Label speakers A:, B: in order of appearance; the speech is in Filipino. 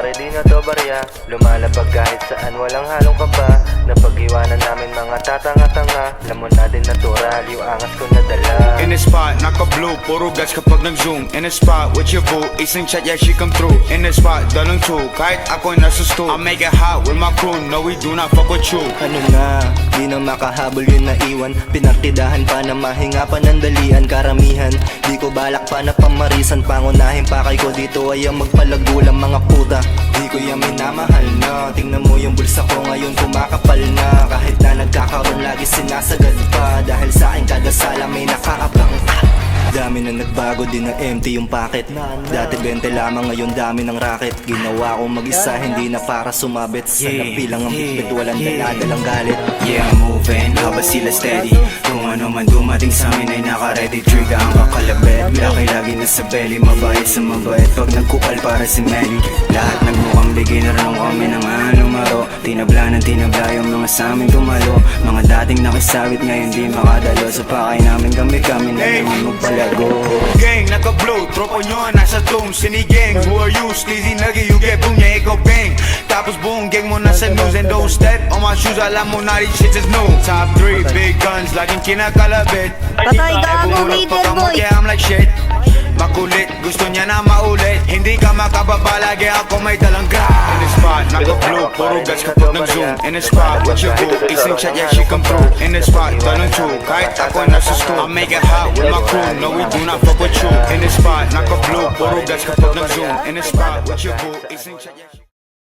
A: pare di na to barya. Lumalabag kahit saan walang halong kaba. Napag-iwanan namin mga tatanga-tanga. Lamon natin natural yung angas ko nadala.
B: In the spot, naka-blue, puro gas kapag nag-zoom. In the spot, with your boo, isang chat, yeah, she come through. In the spot, dalang two, kahit ako'y nasa stool. I make it hot with my crew, no we do not fuck with you.
A: Ano na, di na makahabol yun naiwan. Pinagtidahan pa na mahinga pa ng dalian. Karamihan, di ko balak pa na pamarisan. Pangunahin pakay ko dito ay ang magpalagulang mga puta. Di ko yan minamahal na. Tingnan mo yung bulsa ko ngayon kumakapal na. Kahit na nagkakaroon lagi sinasagad pa. Dahil sa akin kada sala may nakaabang. Dami na nagbago, di na empty yung packet. Dati 20 lamang, ngayon dami ng racket. Ginawa ko mag-isa, hindi na para sumabit. Sa napilang ang bitbit, walang daladalang galit.
C: Yeah, I'm moving, habang sila steady. Kung ano man dumating sa amin ay naka-ready. Trigger ang kakalabit, laki lagi na sa belly. Mabait sa mabait, pag nagkupal para si Melly. Lahat nagmukhang beginner nung kami nang lumaro. Tinabla ng tinabla yung mga sa amin dumalo. Mga dating nakisawit ngayon di makadalo. Sa pakay namin kami na naman magpalago.
B: Gang, naka-blue, tropa nyo nasa tomb. Sinigang, who are you? Sleazy nugget, you get boom, yeah, ikaw bang. Tapos buong gang mo nasa news. And don't step on my shoes, alam mo na these shit is new. Top 3, big guns, laging kinakalabit.
D: Patay gago, leader boy.
B: Yeah, I'm like shit. Makulit, gusto niya na maulit. Hindi ka makababa, lagi ako may dalang gra. In the spot, naka-blue, puro gas kapag nag-zoom. In the spot, with your boo, isang chat, yeah, she come through. In the spot, dalang two, kahit ako nasa stool. I make it hot with my crew, no we do not fuck with you. In the spot, naka-blue, puro gas kapag nag-zoom. In the spot, with your boo, isang chat, yeah,